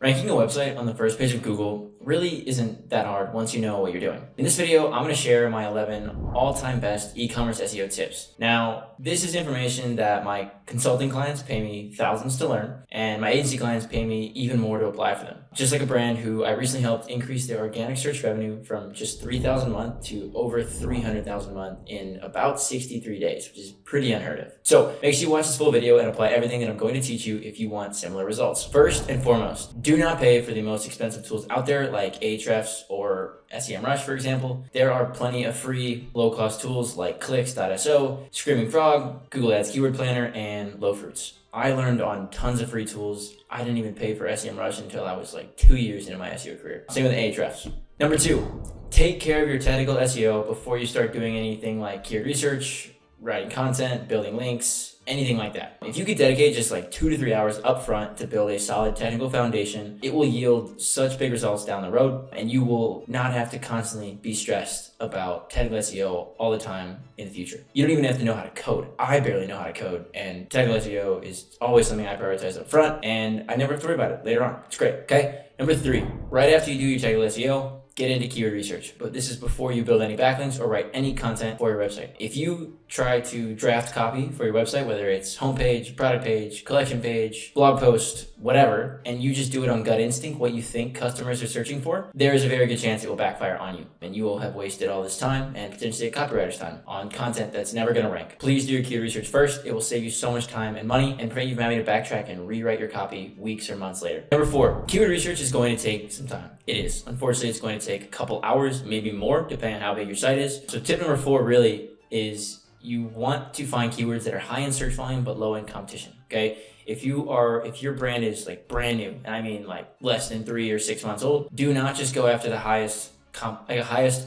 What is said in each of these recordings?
Ranking a website on the first page of Google really isn't that hard once you know what you're doing. In this video, I'm going to share my 11 all-time best e-commerce SEO tips. Now, this is information that my consulting clients pay me thousands to learn, and my agency clients pay me even more to apply for them. Just like a brand who I recently helped increase their organic search revenue from just $3,000 a month to over $300,000 a month in about 63 days, which is pretty unheard of. So make sure you watch this full video and apply everything that I'm going to teach you if you want similar results. First and foremost, do not pay for the most expensive tools out there like Ahrefs or SEMrush, for example. There are plenty of free low-cost tools like clicks.so, Screaming Frog, Google Ads Keyword Planner, and Lowfruits. I learned on tons of free tools. I didn't even pay for SEMrush until I was like 2 years into my SEO career. Same with Ahrefs. Number 2, take care of your technical SEO before you start doing anything like keyword research, writing content, building links, anything like that. If you could dedicate just like 2 to 3 hours up front to build a solid technical foundation, it will yield such big results down the road, and you will not have to constantly be stressed about technical SEO all the time in the future. You don't even have to know how to code. I barely know how to code, and technical SEO is always something I prioritize up front, and I never have to worry about it later on. It's great, okay? Number 3, right after you do your technical SEO, get into keyword research, but this is before you build any backlinks or write any content for your website. If you try to draft copy for your website, whether it's homepage, product page, collection page, blog post, whatever, and you just do it on gut instinct, what you think customers are searching for, there is a very good chance it will backfire on you, and you will have wasted all this time and potentially a copywriter's time on content that's never going to rank. Please do your keyword research first. It will save you so much time and money, and prevent you from having to backtrack and rewrite your copy weeks or months later. Number 4, keyword research is going to take some time. It is. Unfortunately, it's going to take a couple hours, maybe more, depending on how big your site is. So tip number 4 really is you want to find keywords that are high in search volume but low in competition. Okay. If your brand is like brand new, and I mean like less than 3 or 6 months old, do not just go after the highest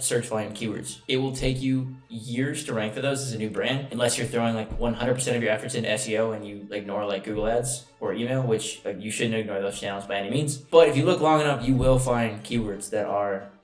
search volume keywords. It will take you years to rank for those as a new brand, unless you're throwing like 100% of your efforts into SEO and you ignore like Google Ads or email, which you shouldn't ignore those channels by any means. But if you look long enough, you will find keywords that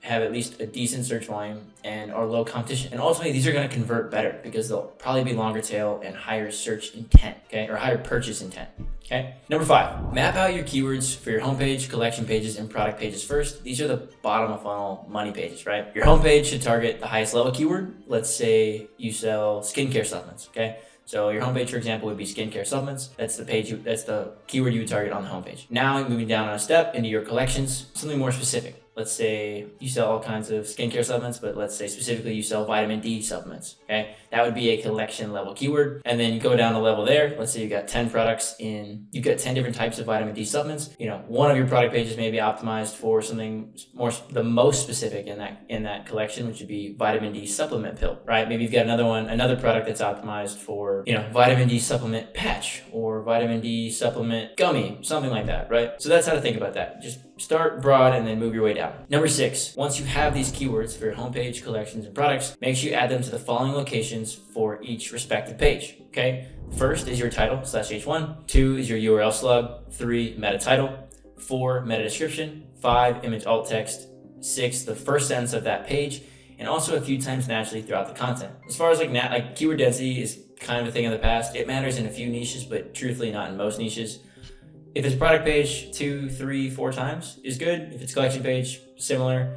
have at least a decent search volume and are low competition. And ultimately, these are going to convert better because they'll probably be longer tail and higher search intent, okay, or higher purchase intent. Okay. Number 5, map out your keywords for your homepage, collection pages, and product pages first. These are the bottom of funnel money pages, right? Your homepage should target the highest level keyword. Let's say you sell skincare supplements, okay? So your homepage, for example, would be skincare supplements. That's the keyword you would target on the homepage. Now moving down a step into your collections, something more specific. Let's say you sell all kinds of skincare supplements, but let's say specifically you sell vitamin D supplements, okay? That would be a collection level keyword. And then you go down a level there. Let's say you've got 10 different types of vitamin D supplements. One of your product pages may be optimized for something more, the most specific in that collection, which would be vitamin D supplement pill, right? Maybe you've got another product that's optimized for, vitamin D supplement patch or vitamin D supplement gummy, something like that, right? So that's how to think about that. Just start broad and then move your way down. Number 6, once you have these keywords for your homepage, collections, and products, make sure you add them to the following locations for each respective page, okay? First is your title /H1, 2 is your URL slug, 3 meta title, 4 meta description, 5 image alt text, 6 the first sentence of that page, and also a few times naturally throughout the content. As far as like keyword density is kind of a thing of the past. It matters in a few niches, but truthfully not in most niches. If it's product page 2, 3, 4 times is good. If it's collection page, similar.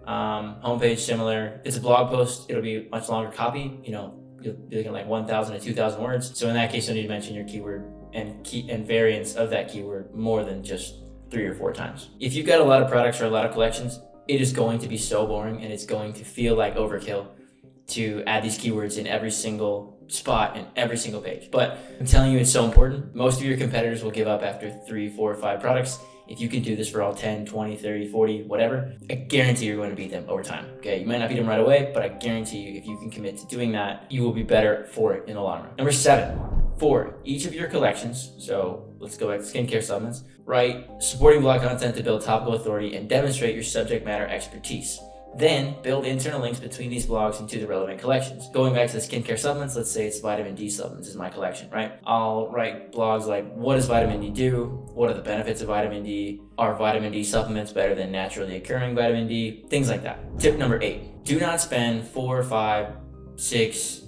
Homepage, similar. If it's a blog post, it'll be much longer copy. You'll be looking at like 1,000 to 2,000 words. So in that case, you'll need to mention your keyword and variants of that keyword more than just 3 or 4 times. If you've got a lot of products or a lot of collections, it is going to be so boring and it's going to feel like overkill to add these keywords in every single spot in every single page. But I'm telling you, it's so important. Most of your competitors will give up after 3, 4, or 5 products. If you can do this for all 10, 20, 30, 40, whatever, I guarantee you're going to beat them over time. Okay, you might not beat them right away, but I guarantee you, if you can commit to doing that, you will be better for it in the long run. Number 7, for each of your collections, so let's go back to skincare supplements, write supporting blog content to build topical authority and demonstrate your subject matter expertise. Then build internal links between these blogs into the relevant collections. Going back to the skincare supplements, let's say it's vitamin D supplements is my collection, right? I'll write blogs like, what does vitamin D do? What are the benefits of vitamin D? Are vitamin D supplements better than naturally occurring vitamin D? Things like that. Tip number 8, do not spend 4, 5, 6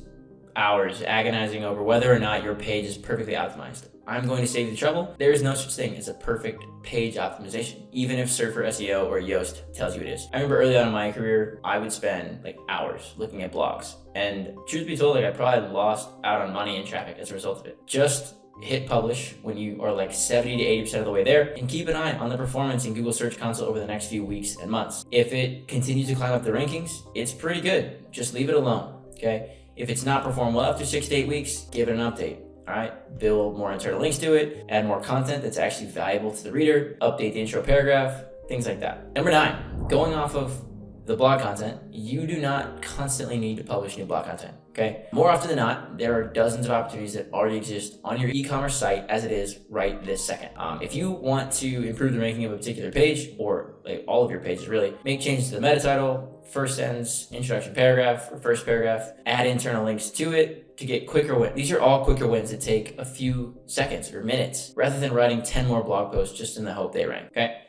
hours agonizing over whether or not your page is perfectly optimized. I'm going to save you the trouble. There is no such thing as a perfect page optimization, even if Search for SEO or Yoast tells you it is. I remember early on in my career, I would spend like hours looking at blogs. And truth be told, like I probably lost out on money and traffic as a result of it. Just hit publish when you are like 70 to 80% of the way there, and keep an eye on the performance in Google Search Console over the next few weeks and months. If it continues to climb up the rankings, it's pretty good. Just leave it alone, okay? If it's not performed well after 6 to 8 weeks, give it an update. All right, build more internal links to it, add more content that's actually valuable to the reader, update the intro paragraph, things like that. Number 9, going off of the blog content, you do not constantly need to publish new blog content, okay? More often than not, there are dozens of opportunities that already exist on your e-commerce site as it is right this second. If you want to improve the ranking of a particular page, or like all of your pages really, make changes to the meta title, first sentence, introduction paragraph, or first paragraph, add internal links to it to get quicker wins. These are all quicker wins that take a few seconds or minutes, rather than writing 10 more blog posts just in the hope they rank, okay?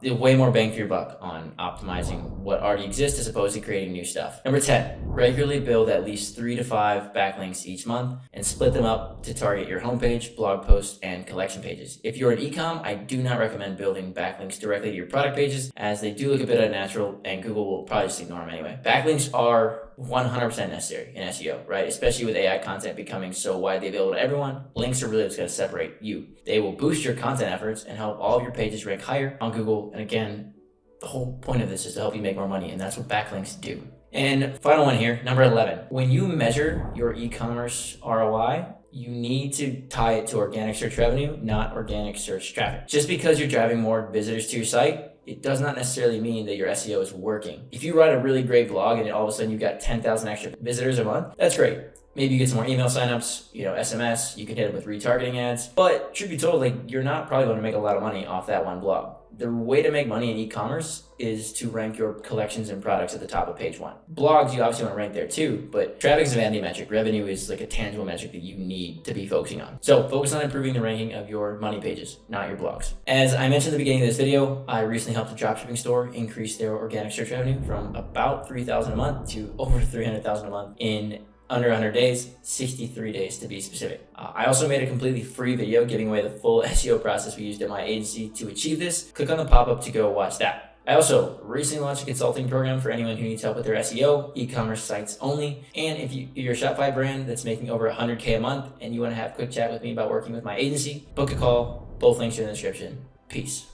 Way more bang for your buck on optimizing what already exists as opposed to creating new stuff. Number 10, regularly build at least 3 to 5 backlinks each month and split them up to target your homepage, blog posts, and collection pages. If you're an e-com, I do not recommend building backlinks directly to your product pages, as they do look a bit unnatural and Google will probably just ignore them anyway. Backlinks are 100% necessary in SEO, right? Especially with AI content becoming so widely available to everyone, links are really what's going to separate you. They will boost your content efforts and help all of your pages rank higher on Google. And again, the whole point of this is to help you make more money, and that's what backlinks do. And final one here, number 11. When you measure your e-commerce ROI, you need to tie it to organic search revenue, not organic search traffic. Just because you're driving more visitors to your site, it does not necessarily mean that your SEO is working. If you write a really great blog and all of a sudden you got 10,000 extra visitors a month, that's great. Maybe you get some more email signups, SMS, you can hit it with retargeting ads. But truth be told, like you're not probably going to make a lot of money off that one blog. The way to make money in e-commerce is to rank your collections and products at the top of page 1. Blogs, you obviously want to rank there too, but traffic is a vanity metric. Revenue is like a tangible metric that you need to be focusing on. So focus on improving the ranking of your money pages, not your blogs. As I mentioned at the beginning of this video, I recently helped a dropshipping store increase their organic search revenue from about $3,000 a month to over $300,000 a month in under 100 days, 63 days to be specific. I also made a completely free video giving away the full SEO process we used at my agency to achieve this. Click on the pop-up to go watch that. I also recently launched a consulting program for anyone who needs help with their SEO, e-commerce sites only. And if you're a Shopify brand that's making over 100K a month and you want to have a quick chat with me about working with my agency, book a call. Both links are in the description. Peace.